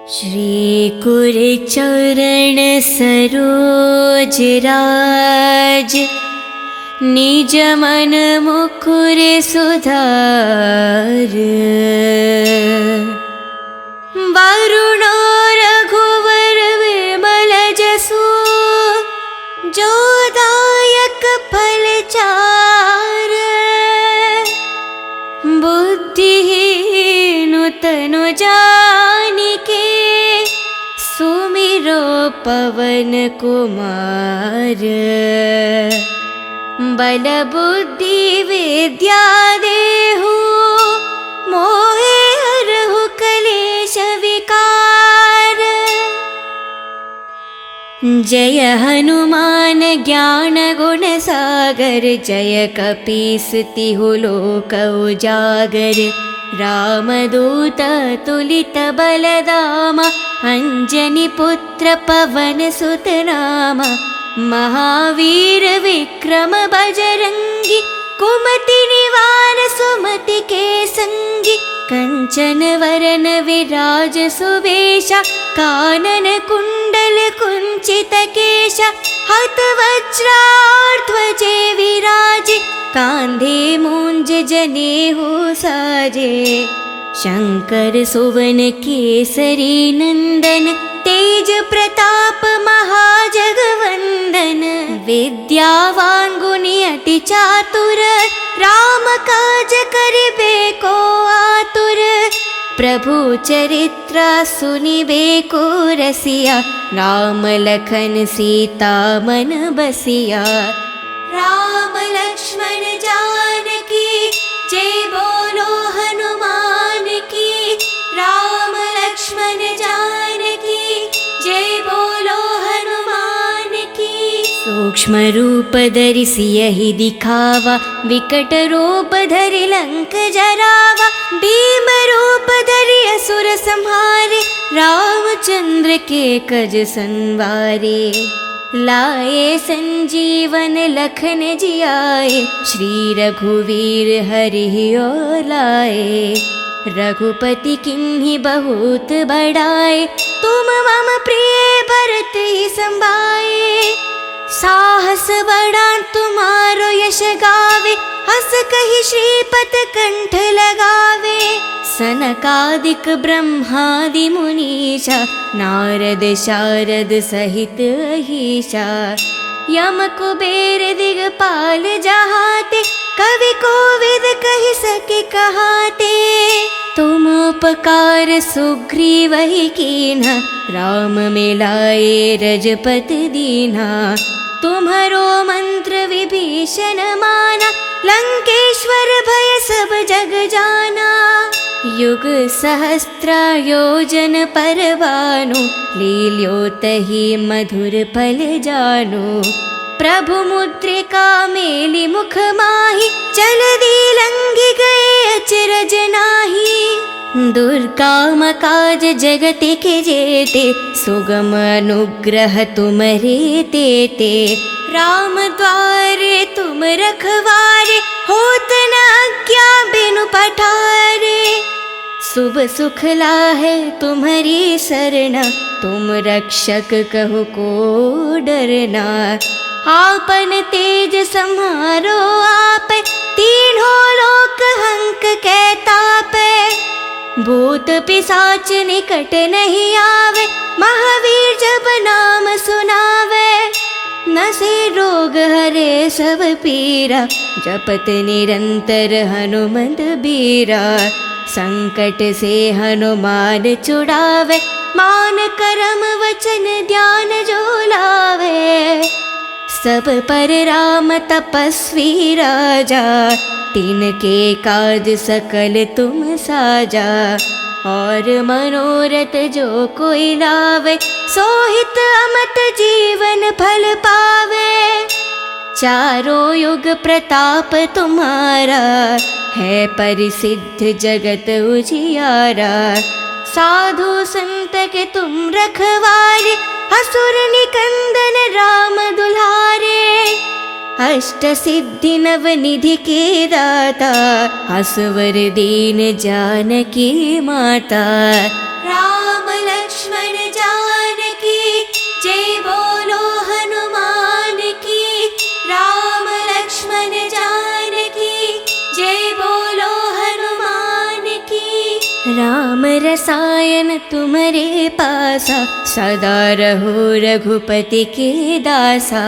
श्री कुरचरण सरोज राज, निज मन मुकुर सुधार। वरुणो रघुवर विमल जसु, जो दायक फल चार। बुद्धिहीन तनु जानिके, सुमिरो पवन कुमार। बल बुद्धि विद्या देहु, मोहे हरहु कलेश विकार। जय हनुमान ज्ञान गुण सागर, जय कपीस तिहु लोक उजागर। रामदूत तुलित बलधामा, अंजनी पुत्र पवन सुत नामा। महावीर विक्रम बजरंगी, कुमति निवार सुमति के संगी। कंचन वरन विराज सुवेशा, कानन कुंडल कुंचित केशा। हत वज्राध्वजे विराजे, कांधे मूंज जनेऊ साजे। शंकर सुवन केसरी नंदन, तेज प्रताप महाजगवंदन। विद्यावान गुणी अति चातुर, राम काज करिबे को आतुर। प्रभु चरित्र सुनिबे को रसिया, राम लखन सीता मन बसिया। राम लक्ष्मण जानकी, जय बोलो हनुमान की। राम लक्ष्मण जानकी, जय बोलो हनुमान की। सूक्ष्म रूप धरि सियहि दिखावा, विकट रूप धरि लंक जरावा। भीम रूप धरि असुर संहारे, रामचंद्र के कज संवारे। लाए संजीवन लखन जियाए, श्री रघुवीर हरि लाए। रघुपति किन्हि बहुत बड़ाए, तुम मम प्रिय भरत ही संभाए। साहस बड़ा तुम्हारो यश गावे, हस कहि श्रीपत कंठ लगावे। सनकादिक ब्रह्मादि मुनीषा, नारद शारद सहित अहीशा। यम कुबेर दिगपाल जहाते, कवि कोविद कहि सके कहाते। तुम उपकार सुग्रीव ही कीन्हा, राम मिलाए रजपत दीन्हा। तुम्हारो मंत्र विभीषण माना, लंकेश्वर भय सब जग जाना। युग सहस्त्र योजन पर भानु, लील्योतहि मधुर फल जानु। प्रभु मुद्रिका मेलि मुख माहि, जलधि लंघि गए अचरज नाहि। दुर्गम काज जगति के जेते, सुगम अनुग्रह तुम्हरे तेते। राम द्वारे तुम रखवारे, होत न आज्ञा बिनु पठारे। शुभ सुख लाहे तुम्हारी सरना, तुम रक्षक कहु को डरना। आपन तेज सम्हारो आपे, तीनों लोक हंक कै तापे। भूत पिशाच निकट नहीं आवे, महावीर जब नाम सुनावे। नसे रोग हरे सब पीरा, जपत निरंतर हनुमत बीरा। संकट से हनुमान छुड़ावे, मान करम वचन ध्यान जो लावे। सब पर राम तपस्वी राजा, तिनके काज सकल तुम साजा। और मनोरथ जो कोई लावे, सोहित अमत जीवन फल पावे। चारों युग प्रताप तुम्हारा, है परिसिद्ध जगत उजियारा। साधु संत के तुम रखवारे, असुर निकंदन राम दुलारे। अष्ट सिद्धि नव निधि के दाता, असवर दीन जानकी माता। राम लक्ष्मण जय बोलो हनुमान की, राम लक्ष्मण जानकी, जय बोलो हनुमान की। राम रसायन तुम्हारे पासा, सदा रहो रघुपति के दासा।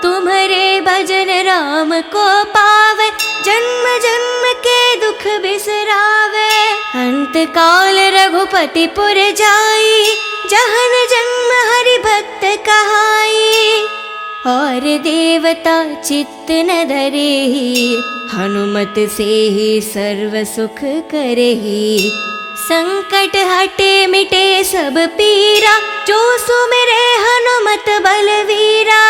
तुम्हारे भजन राम को पावे, जन्म जन्म के दुख बिसरावे। अंत काल रघुपति पुर जाई, जहन जन्म हरि भक्त कहाई। और देवता चित्त न धरेहि, हनुमत से ही सर्व सुख करेहि। संकट हटे मिटे सब पीरा, जो सुमिरे हनुमत बलवीरा।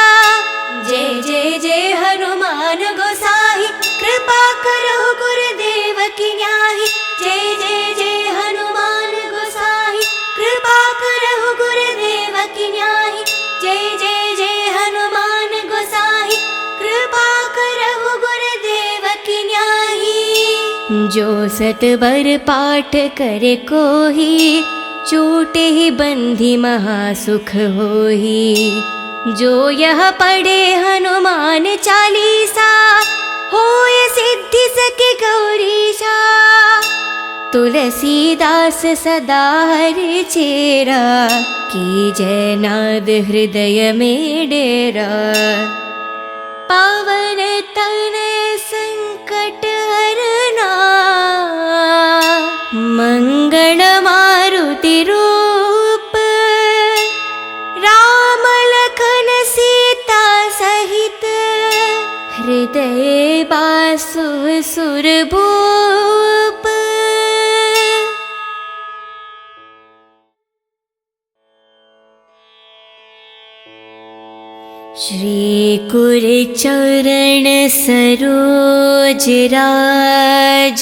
जय जय जय हनुमान गोसाई, कृपा करो गुरुदेव की न्याही। जय जय जय हनुमान गोसाई, कृपा करो गुरुदेव की न्याही। जय जय जय हनुमान गोसाई, कृपा करो गुरुदेव की न्याही। जो सतबर पाठ करे कोही, चोटे ही बंधी महासुख होही। जो यह पढ़े हनुमान चालीसा, होय सिद्धि सके गौरीशा। तुलसीदास सदा हरि चेरा, की जय नाद हृदय में डेरा। पावन तनय संकट हरना, मंगल मारुति रूप। राम लखन सीता सहित, हृदय बासु सुरभूप। श्री कुर चरण सरोज राज,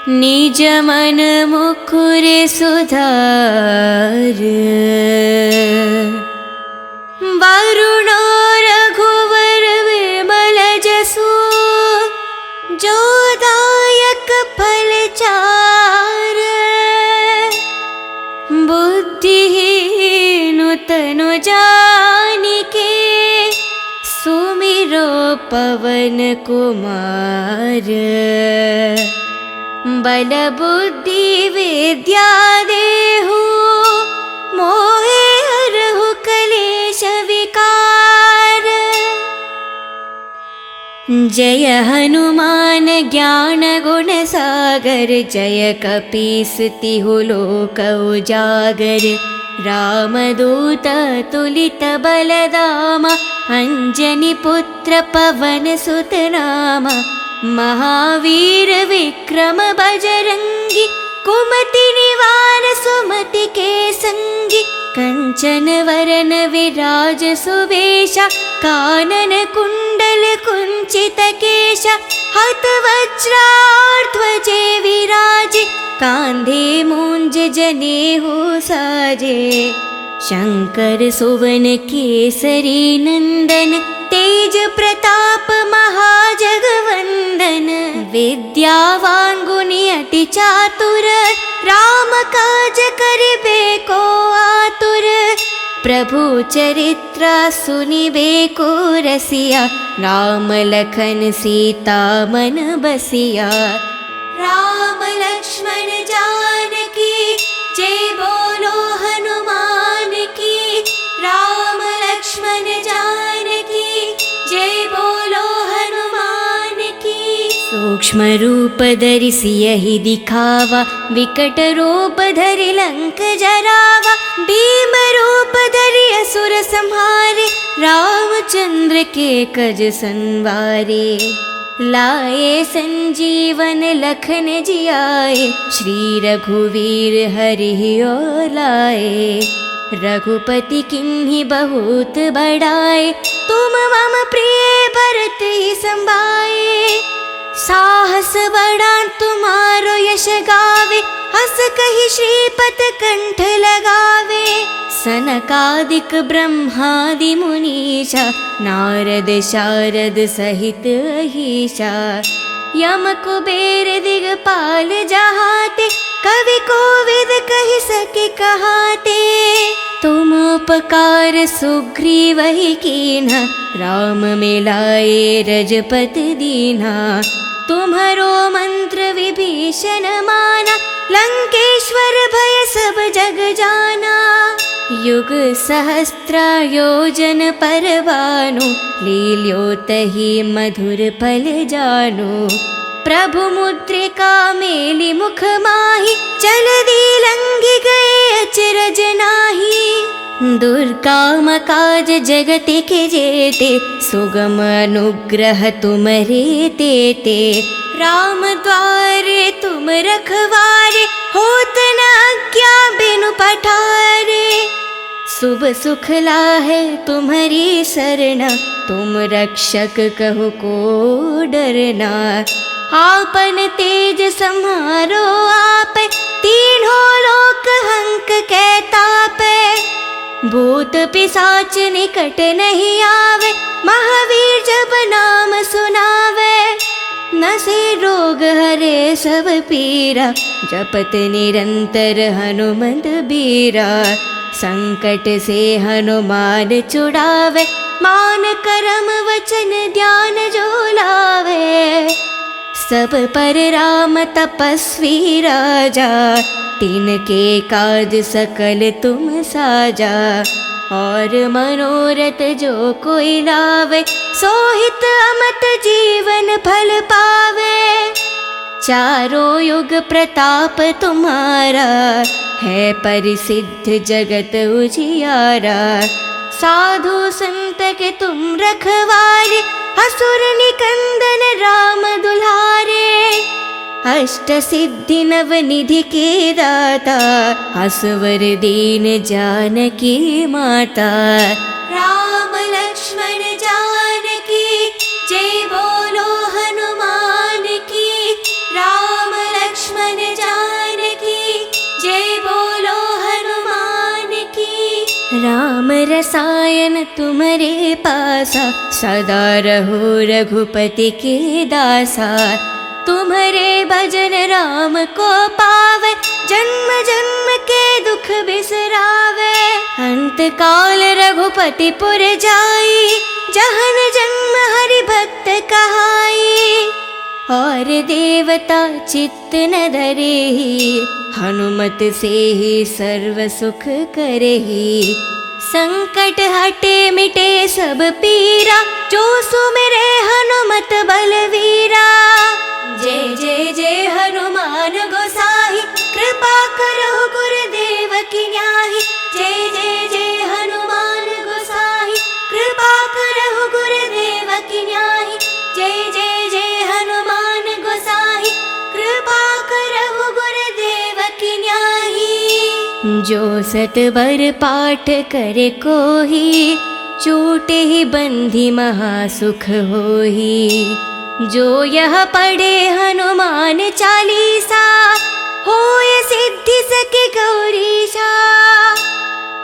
निज मन मुकुर सुधार। वरुण रघुवर विमल जसु, जो दायक फल चार। बुद्धिहीन तनु जानिके, सुमिरो पवन कुमार। बल बुद्धि विद्या देहु, मोहे हरहु कलेश विकार। जय हनुमान ज्ञान गुण सागर, जय कपीस तिहु लोक उजागर। रामदूत तुलित बलधामा, अंजनी पुत्र पवन सुत नामा। महावीर विक्रम बजरंगी, कुमति निवार सुमति के संगी। कंचन वरन विराज सुवेशा, कानन कुंडल कुंचित केशा। हत वज्राध्वजे विराजे, कांधे मूंज जनेऊ साजे। शंकर सुवन केसरी नंदन, तेज प्रताप महाजगवंदन। विद्यावान गुणी अति चातुर, राम काज करिबे को आतुर। प्रभु चरित्र सुनिबे को रसिया, राम लखन सीता मन बसिया। राम लक्ष्मण जानकी, जय बोलो हनुमान की। राम लक्ष्मण जानकी, जय बोलो हनुमान की। सूक्ष्म रूप धरि सियहि दिखावा, विकट रूप धरि लंक जरावा। भीम रूप धरि असुर संहारे, रामचंद्र के कज संवारे। लाए संजीवन लखन जियाए, श्री रघुवीर हरि ओर लाए। रघुपति किन्हीं बहुत बड़ाए, तुम मम प्रिय भरत ही संभाए। साहस बड़ा तुम्हारो यश गावे, हस कहि श्रीपत कंठ लगावे। सनकादिक ब्रह्मादि मुनीषा, नारद शारद सहित अहीशा। यम कुबेर दिगपाल जहाते, कवि कोविद कहि सके कहाते। तुम उपकार सुग्रीव ही कीन्हा, राम मिलाए रजपति दीन्हा। तुम्हारो मंत्र विभीषण माना, लंकेश्वर भय सब जग जाना। युग सहस्त्र योजन पर भानु, लील्यो तहि मधुर फल जानु। प्रभु मुद्रिका मेलि मुख माहि, जलधि लंघि गए अचरज नाहि। दुर्गम काज जगति के जेते, सुगम अनुग्रह तुमरे तेते। राम द्वारे तुम रखवारे, होत न आज्ञा बिनु पठारे। शुभ सुख लाहे तुम्हारी सरना, तुम रक्षक कहो को डरना। आपन तेज सम्हारो आप, तीनों लोक हंक कै तापै। भूत पिशाच निकट नहीं आवे, महावीर जब नाम सुनावे। नसे रोग हरे सब पीरा, जपत निरंतर हनुमंत बीरा। संकट से हनुमान छुड़ावे, मान करम वचन ध्यान जो लावे। सब पर राम तपस्वी राजा, तिनके काज सकल तुम साजा। और मनोरथ जो कोई लावे, सोहित अमत जीवन फल पावे। चारों युग प्रताप तुम्हारा, है परिसिद्ध जगत उजियारा। साधु संत के तुम रखवारे, असुर निकंदन राम दुलारे। अष्ट सिद्धि नव निधि के दाता, असवर दीन जानकी माता। राम लक्ष्मण जानकी, जय बोलो हनुमान की। राम लक्ष्मण जानकी, जय बोलो हनुमान की। राम रसायन तुम्हारे पासा, सदा रहो रघुपति के दासा। तुम्हारे भजन राम को पावे, जन्म जन्म के दुख बिसरावे। अंत काल रघुपति पुर जाई, जहन जन्म हरि भक्त कहाई। और देवता चित्त न धरेहि, हनुमत से ही सर्व सुख करेहि। संकट हटे मिटे सब पीरा, जो सुमिरे हनुमत बलवीरा। जय जय जय हनुमान गोसाई, कृपा करो गुरुदेव की न्याही। जय जय जय हनुमान गोसाई, कृपा करो गुरुदेव की न्याही। जय जय जय हनुमान गोसाई, कृपा करो गुरुदेव की न्याही। जो सत बर पाठ करे कोही, छूटे ही बंधी महासुख होही। जो यह पढ़े हनुमान चालीसा, होय सिद्धि सके गौरीशा।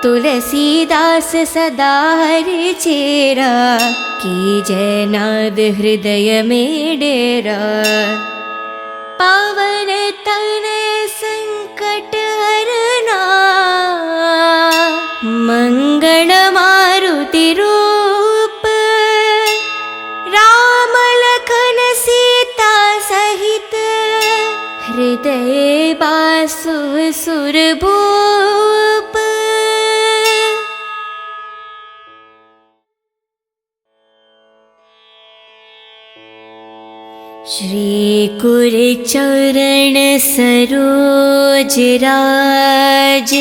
तुलसीदास सदा हरि चेरा, की जय नाद हृदय में डेरा। पावन तनय संकट हरना, मंगल मारुति रूप। राम लखन सीता सहित, हृदय बासु सुरभूप। श्री कुर चरण सरोज राज,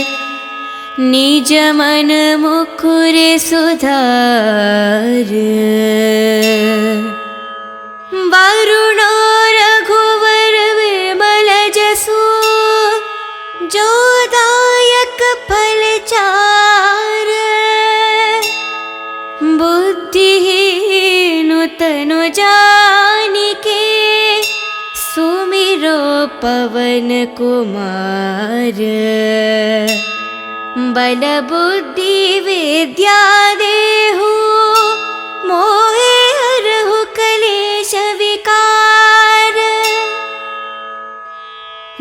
निज मन मुकुर सुधार। वरुण रघुवर विमल जसु, जो दायक फल चार। बुद्धिहीन तनु जानिके, सुमिरो पवन कुमार। बल बुद्धि विद्या देहु, मोहे हरहु कलेश विकार।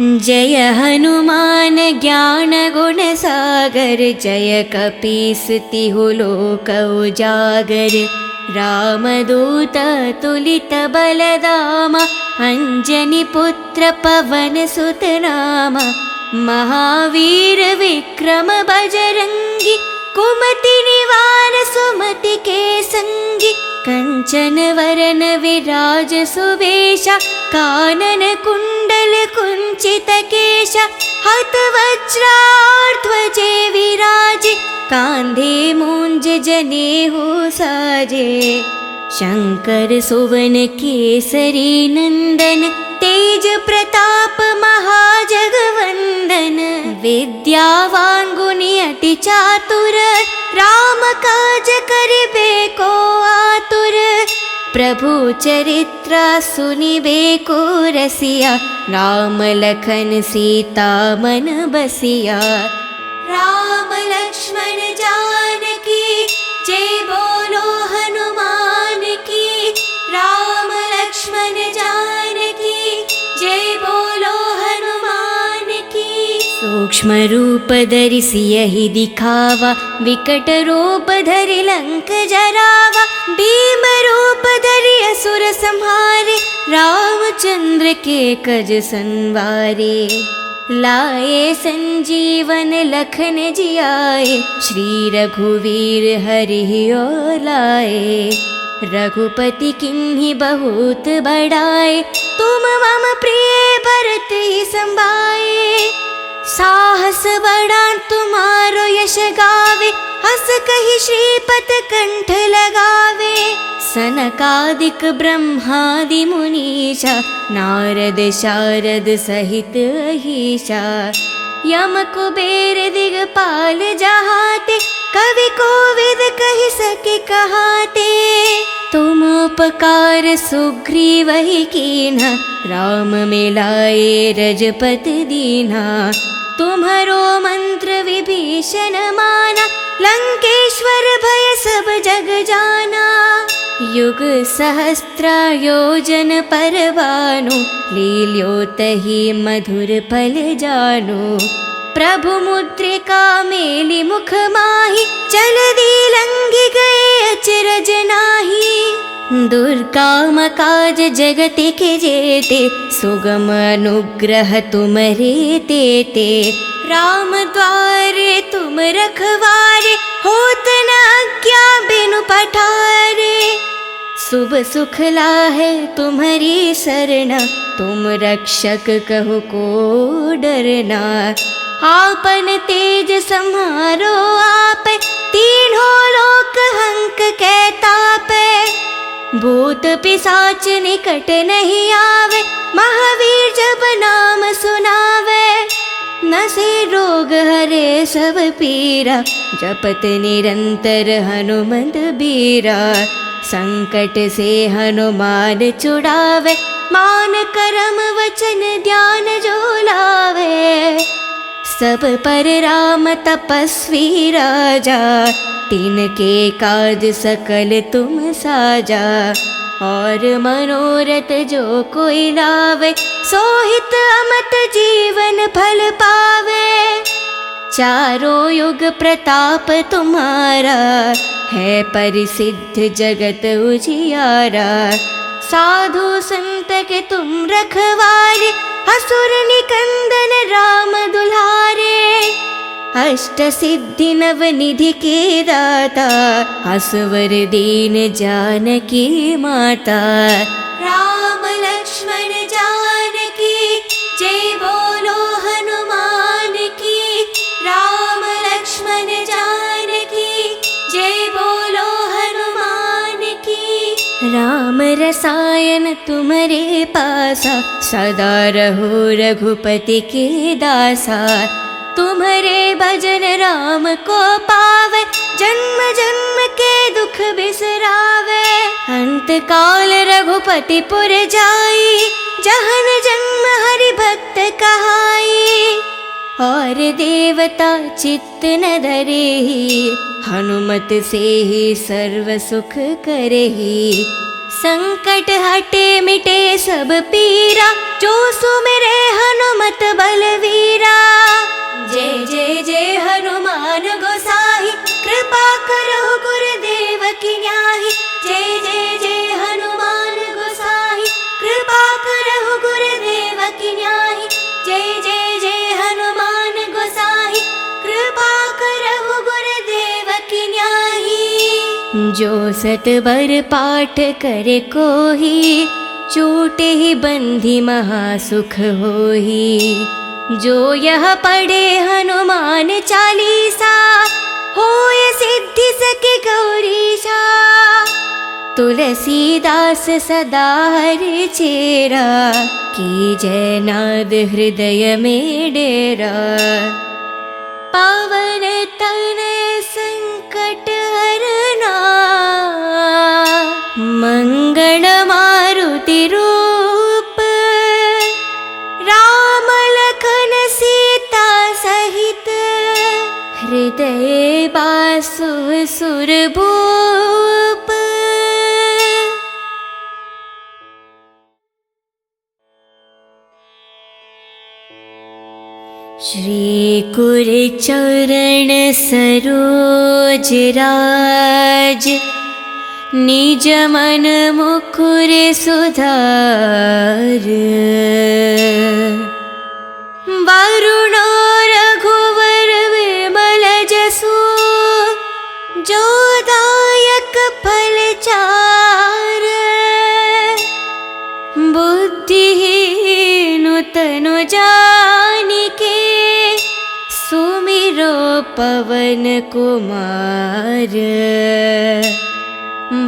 जय हनुमान ज्ञान गुण सागर, जय कपीस तिहु लोक उजागर। रामदूत तुलित बलधाम, अंजनी पुत्र पवन सुत नाम। महावीर विक्रम बजरंगी, कुमति निवार सुमति के संगी। कंचन वरन विराज सुवेशा, कानन कुंडल कुंचित केशा। हत वज्राध्वजे विराजे, कांधे मूंज जनेऊ साजे। शंकर सुवन केसरी नंदन, तेज प्रताप महाजगवंदन। विद्यावान गुणी अति चातुर, राम काज करिबे को आतुर। प्रभु चरित्र सुनिबे को रसिया, राम लखन सीता मन बसिया। राम लक्ष्मण जानकी, जय बोलो हनुमान की। राम लक्ष्मण जानकी, जय बोलो हनुमान की। सूक्ष्म रूप धरि सियहि दिखावा, विकट रूप धरि लंक जरावा। भीम रूप धरि असुर संहारे, रामचंद्र के कज संवारे। लाए संजीवन लखन जियाए, श्री रघुवीर हरि ओर लाए। रघुपति किन्हीं बहुत बड़ाए, तुम मम प्रिय भरत ही संभाए। साहस बड़ा तुम्हारो यश गावे, हस कहि श्रीपत कंठ लगावे। सनकादिक ब्रह्मादि मुनीषा, नारद शारद सहित अहीशा। यम कुबेर दिगपाल जहाते, कवि कोविद कहि सके कहाते। तुम उपकार सुग्रीव ही कीन्हा, राम मिलाए रजपति दीन्हा। तुम्हारो मंत्र विभीषण माना, लंकेश्वर भय सब जग जाना। युग सहस्त्र योजन पर भानु, लील्योतहि मधुर फल जानु। प्रभु मुद्रिका मेलि मुख माहि, जलधि लंघि गए अचरज नाहि। दुर्गम काज जगति के जेते, सुगम अनुग्रह तुम्हरे तेते। राम द्वारे तुम रखवारे, होत न आज्ञा बिनु पठारे। शुभ सुख लाहे तुम्हारी सरना, तुम रक्षक कहो को डरना। आपन तेज सम्हारो आपे, तीनों लोक हंक कै तापे। भूत पिशाच निकट नहीं आवे, महावीर जब नाम सुनावे। नसे रोग हरे सब पीरा, जपत निरंतर हनुमंत बीरा। संकट से हनुमान छुड़ावे, मान करम वचन ध्यान जो लावे। सब पर राम तपस्वी राजा, तिनके काज सकल तुम साजा। और मनोरथ जो कोई लावे, सोहित अमत जीवन फल पावे। चारों युग प्रताप तुम्हारा, है परिसिद्ध जगत उजियारा। साधु संत के तुम रखवारे, असुर निकंदन राम दुलारे। अष्ट सिद्धि नव निधि के दाता, असवर दीन जानकी माता। राम लक्ष्मण जानकी, जय बोलो हनुमान की। राम लक्ष्मण जानकी, जय बोलो हनुमान की। राम रसायन तुम्हारे पासा, सदा रहो रघुपति के दासा। तुम्हारे भजन राम को पावे, जन्म जन्म के दुख बिसरावे। अंत काल रघुपति पुर जाई, जहन जन्म हरि भक्त कहाई। और देवता चित्त न धरेहि, हनुमत से ही सर्व सुख करेहि। संकट हटे मिटे सब पीरा, जो सुमिरे हनुमत बलवीरा। जय जय जय हनुमान गोसाई, कृपा करो गुरुदेव की न्याही। जय जय जय हनुमान गोसाई, कृपा करो गुरुदेव की न्याही। जय जय जय हनुमान गोसाई, कृपा करो गुरुदेव की न्याही। जो सतबर पाठ करे कोही, चोटे ही बंधी महासुख होही। जो यह पढ़े हनुमान चालीसा, होय सिद्धि सके गौरीशा। तुलसीदास सदा हरि चेरा, की जय नाद हृदय में डेरा। पावन तनय संकट हरना, मंगल मारुति रूप। राम लखन सीता सहित, हृदय बासु सुरभूप। श्री कुरचरण सरोज राज, निज मन मुकुर सुधार। वरुण रघुवर विमल जसु, जो दायक फल चार। बुद्धिहीन तनु जानिके, सुमिरो पवन कुमार।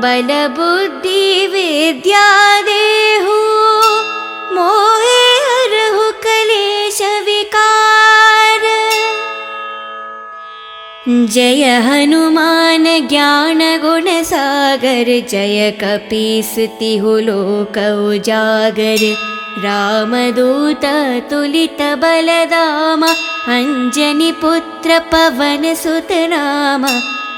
बल बुद्धि विद्या देहु, मोहे हरहु कलेश विकार। जय हनुमान ज्ञान गुण सागर, जय कपीस तिहु लोक उजागर। रामदूत तुलित बलधामा, अंजनी पुत्र पवन सुत नामा।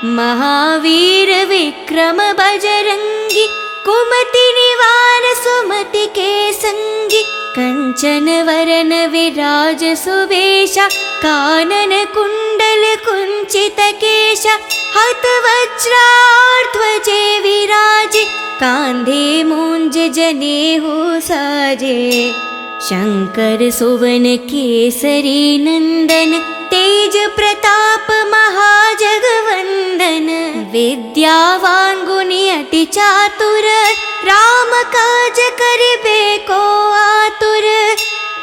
महावीर विक्रम बजरंगी, कुमति निवार सुमति के संगी। कंचन वरन विराज सुवेशा, कानन कुंडल कुंचित केशा। हत वज्राध्वजे विराजे, कांधे मूंज जनेऊ साजे। शंकर सुवन केसरी नंदन, तेज प्रताप महाजगवंदन। विद्यावान गुणी अति चातुर, राम काज करिबे को आतुर।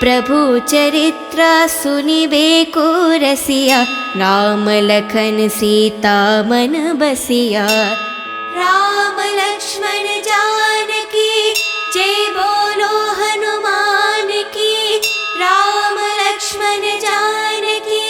प्रभु चरित्र सुनिबे को रसिया, राम लखन सीता मन बसिया। राम लक्ष्मण जानकी, जय बोलो हनुमान की। राम लक्ष्मण जानकी,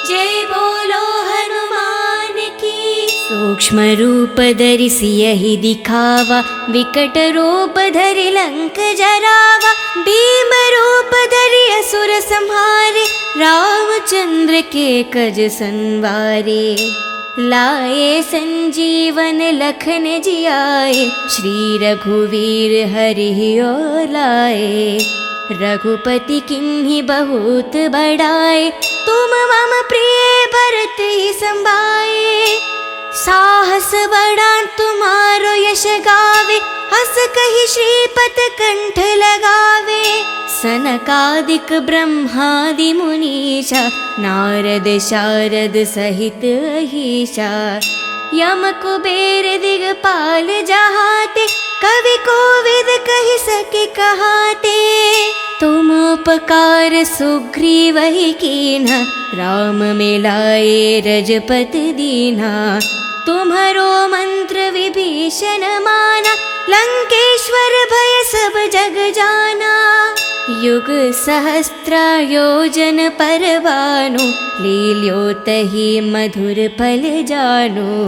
जय बोलो हनुमान की। सूक्ष्म रूप धरि सियहि दिखावा, विकट रूप धरि लंक जरावा। भीम रूप धरि असुर संहारे, रामचंद्र के कज संवारे। लाए संजीवन लखन जियाए, श्री रघुवीर हरि और लाए। रघुपति किन्हीं बहुत बड़ाए, तुम मम प्रिय भरत ही संभाए। साहस बड़ा तुम्हारो यश गावे, हस कहि श्रीपत कंठ लगावे। सनकादिक ब्रह्मादि मुनीशा, नारद शारद सहित अहीशा। यम कुबेर दिगपाल जहाते, कवि कोविद कहि सके कहाते। तुम उपकार सुग्रीव ही कीन्हा, राम मिलाए रजपत दीन्हा। तुम्हारो मंत्र विभीषण माना, लंकेश्वर भय सब जग जाना। युग सहस्त्र योजन पर भानु, लील्यो तहि मधुर फल जानु।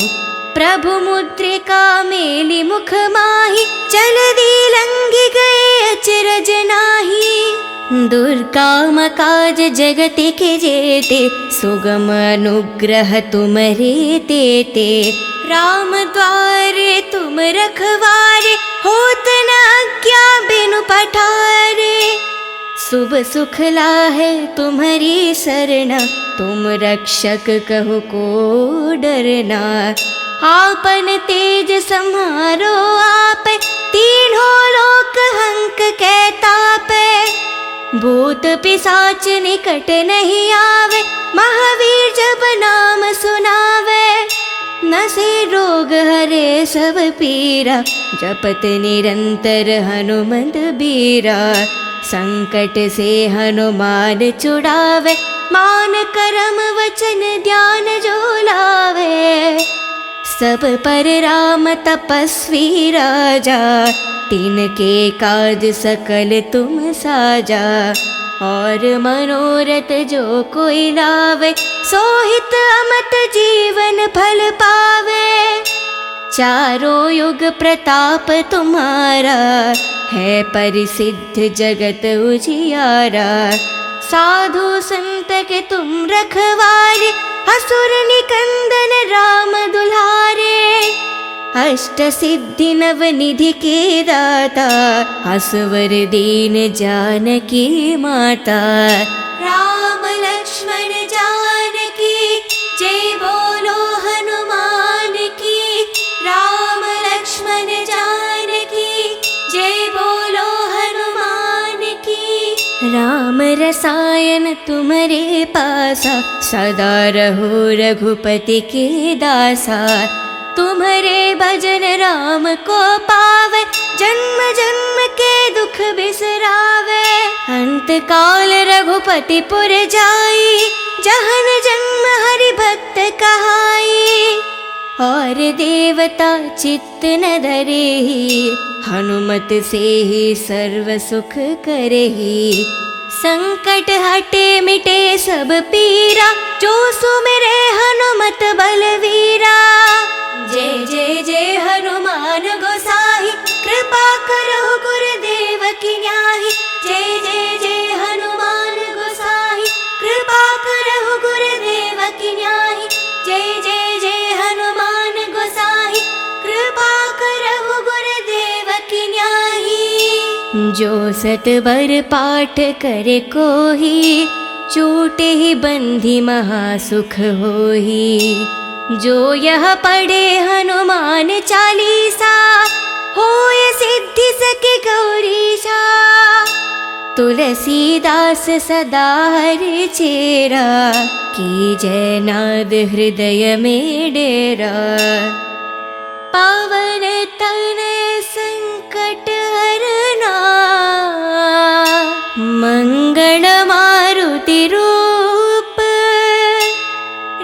प्रभु मुद्रिका मेलि मुख माहि, जलधि लंघि गए अचरज नाही। दुर्काम काज जगति के जेते, सुगम अनुग्रह तुम्हारे तेते। राम द्वारे तुम रखवारे, होत न आज्ञा बिनु पठारे। शुभ सुख लाहे तुम्हारी शरणा, तुम रक्षक कहो को डरना। आपन तेज सम्हारो आप, तीनों लोक हंक के तापे। भूत पिशाच निकट नहीं आवे, महावीर जब नाम सुनावे। नसे रोग हरे सब पीरा, जपत निरंतर हनुमंत बीरा। संकट से हनुमान छुड़ावे, मान करम वचन ध्यान जो लावे। सब पर राम तपस्वी राजा, तिनके काज सकल तुम साजा। और मनोरथ जो कोई लावे, सोहित अमत जीवन फल पावे। चारों युग प्रताप तुम्हारा, है परिसिद्ध जगत उजियारा। साधु संत के तुम रखवारे, असुर निकंदन राम दुलारे। अष्ट सिद्धि नव निधि के दाता, असवर दीन जानकी माता। राम लक्ष्मण जानकी, जय बोलो हनुमान की। राम लक्ष्मण जानकी, जय बोलो हनुमान की। राम रसायन तुम्हारे पासा, सदा रहो रघुपति के दासा। तुम्हारे भजन राम को पावे, जन्म जन्म के दुख बिसरावे। अंत काल रघुपति पुर जाई, जहन जन्म हरि भक्त कहाई। और देवता चित्त न धरेहि, हनुमत से ही सर्व सुख करेहि। संकट हटे मिटे सब पीरा, जो सुमिरे हनुमत बलवीरा। जय जय जय हनुमान गोसाई, कृपा करो गुरुदेव की न्याही। जय जय जय हनुमान गोसाई, कृपा करो गुरुदेव की न्याही। जय जय जय हनुमान गोसाई, कृपा करो गुरुदेव की न्याही। जो सत बर पाठ करे कोही, छूटे ही बंधी महासुख होही। जो यह पढ़े हनुमान चालीसा, होय सिद्धि सके गौरीशा। तुलसीदास सदा हरि चेरा, की जय नाद हृदय में डेरा। पावन तनय संकट हरना, मंगल मारुति रूप।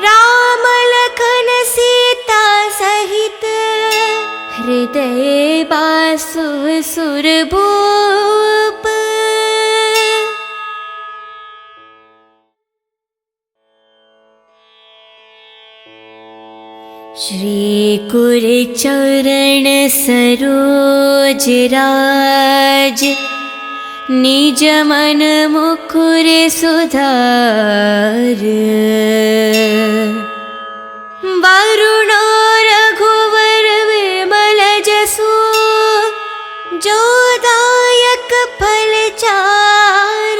राम लखन सीता सहित, हृदय बासु सुरभूप। श्री कुर चरण सरोज राज, निज मन मुकुर सुधार। वरुणो रघुवर विमल जसु, जो दायक फल चार।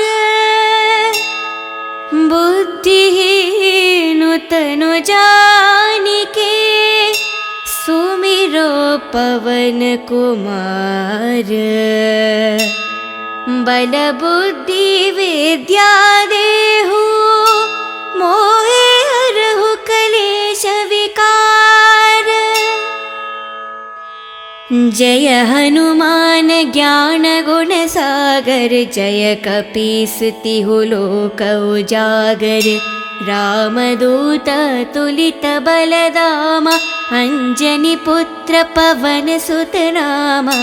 बुद्धिहीन तनु जानिके, सुमिरो पवन कुमार। बल बुद्धि विद्या देहु, मोहे हरहु कलेश विकार। जय हनुमान ज्ञान गुण सागर, जय कपीस तिहु लोक उजागर। रामदूत तुलित बलदामा, अंजनी पुत्र पवन सुत नामा।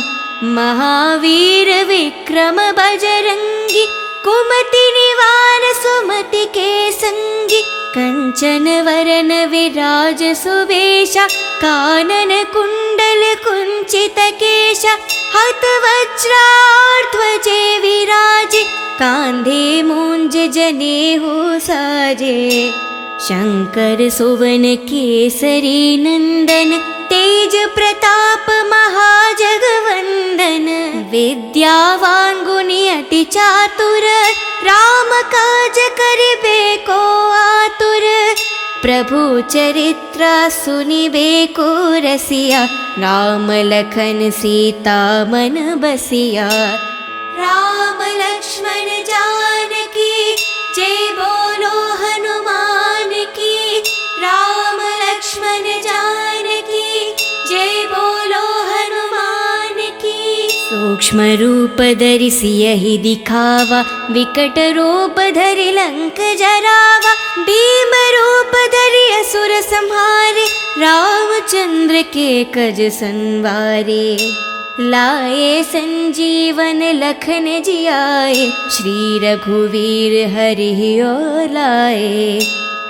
महावीर विक्रम बजरंगी, कुमति निवार सुमति के संगी। कंचन वरन विराज सुवेशा, कानन कुंडल कुंचित केशा। हत वज्रार्ध्वजे विराजे, कांधे मूंज जनेऊ साजे। शंकर सुवन केसरी नंदन, तेज प्रताप महाजगवंदन। विद्यावान गुणी अति चातुर, राम काज करिबे को आतुर। प्रभु चरित्र सुनिबे को रसिया, राम लखन सीता मन बसिया। राम लक्ष्मण जानकी, जय बोलो हनुमान की। राम लक्ष्मण जानकी, जय बोलो हनुमान की। सूक्ष्म रूप धरि सियहि दिखावा, विकट रूप धरि लंक जरावा। भीम रूप धरि असुर संहारे, रामचंद्र के कज संवारे। लाए संजीवन लखन जियाए, श्री रघुवीर हरि और लाए।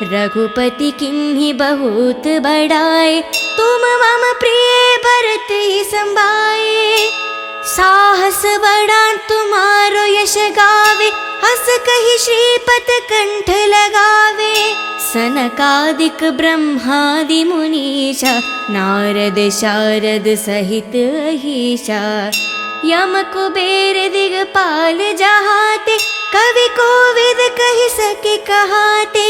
रघुपति किन्हीं बहुत बड़ाए, तुम मम प्रिय भरत ही संभाए। साहस बड़ा तुम्हारो यश गावे, हस कहि श्रीपत कंठ लगावे। सनकादिक ब्रह्मादि मुनीषा, नारद शारद सहित अहीशा। यम कुबेर दिगपाल जहाते, कवि कोविद कहि सके कहाते।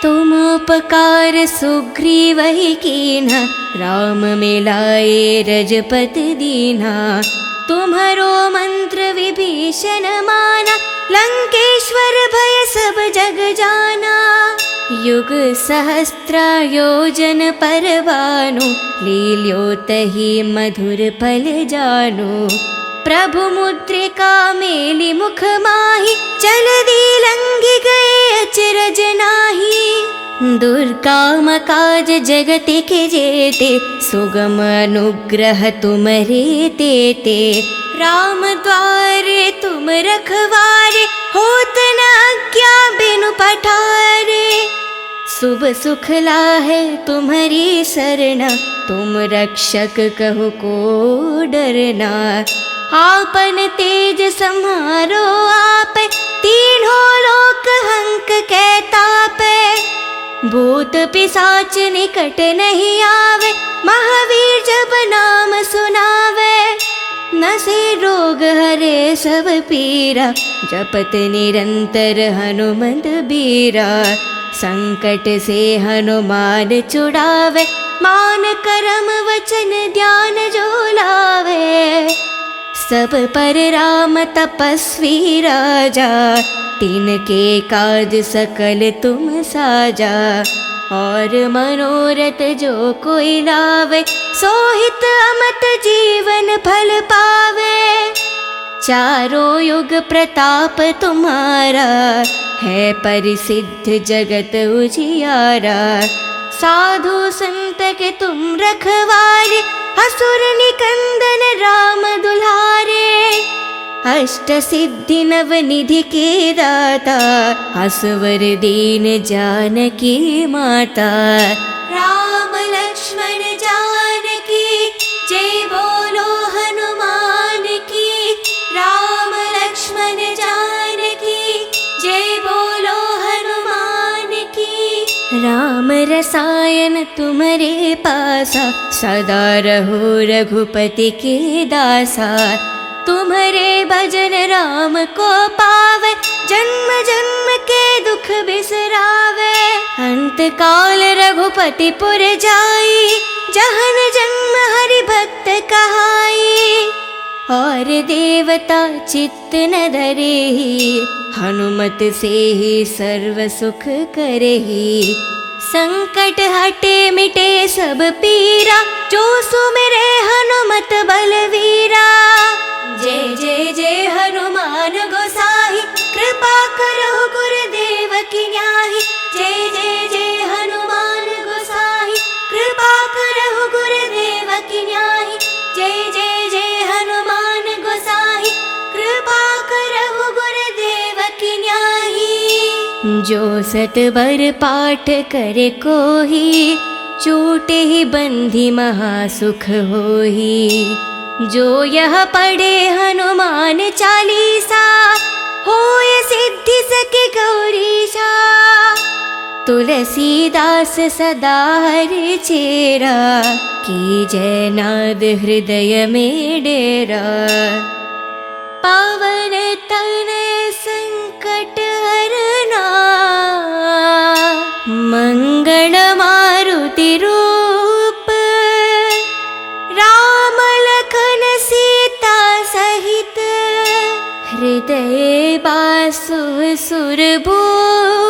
तुम उपकार सुग्रीव ही कीन्हा, राम मिलाए रजपति दीन्हा। तुम्हारो मंत्र विभीषण माना, लंकेश्वर भय सब जग जाना। युग सहस्त्र योजन पर भानु, लील्योतहि मधुर फल जानु। प्रभु मुद्रिका मेलि मुख माहि, जलधि लंघि गए अचरज नाहि। दुर्गम काज जगत के जेते, सुगम अनुग्रह तुम्हारे तेते। राम द्वारे तुम रखवारे, होत न आज्ञा बिनु पठारे। शुभ सुख लाहे तुम्हारी सरना, तुम रक्षक कहो को डरना। आपन तेज सम्हारो आपे, तीनों लोक हंक के तापे। भूत पिशाच निकट नहीं आवे, महावीर जब नाम सुनावे। नसे रोग हरे सब पीरा, जपत निरंतर हनुमंत बीरा। संकट से हनुमान छुड़ावे, मान करम वचन ध्यान जो लावे। सब पर राम तपस्वी राजा, तिनके काज सकल तुम साजा। और मनोरथ जो कोई लावे, सोहित अमत जीवन फल पावे। चारों युग प्रताप तुम्हारा, है परिसिद्ध जगत उजियारा। साधु संत के तुम रखवारे, असुर निकंदन राम दुलारे। अष्ट सिद्धि नव निधि के दाता, असवर दीन जानकी माता। राम लक्ष्मण जानकी, जय बोलो हनुमान की। राम लक्ष्मण जानकी, जय बोलो हनुमान की। राम रसायन तुम्हारे पासा, सदा रहो रघुपति के दासा। तुम्हारे भजन राम को पावे, जन्म जन्म के दुख बिसरावे। अंत काल रघुपति पुर जाई, जहन जन्म हरि भक्त कहाई। और देवता चित्त न धरेहि, हनुमत से ही सर्व सुख करेहि। संकट हटे मिटे सब पीरा, जो सुमिरे हनुमत बलवीरा। जय जय जय हनुमान गोसाई, कृपा करो गुरुदेव की न्याही। जय जय जय हनुमान गोसाई, कृपा करो गुरुदेव की न्याही। जय जय जय हनुमान गोसाई, कृपा करो गुरुदेव की न्याही। जो सतबर पाठ करे कोही, छूटे ही बंधी महासुख होही। जो यह पढ़े हनुमान चालीसा, हो तुलसीदास सदा हरि चेरा, कीजय नाद हृदय में डेरा। पावन तनय संकट हरना, मंगल मारुति रूप। राम लखन सीता सहित, हृदय बासु सुरभूप।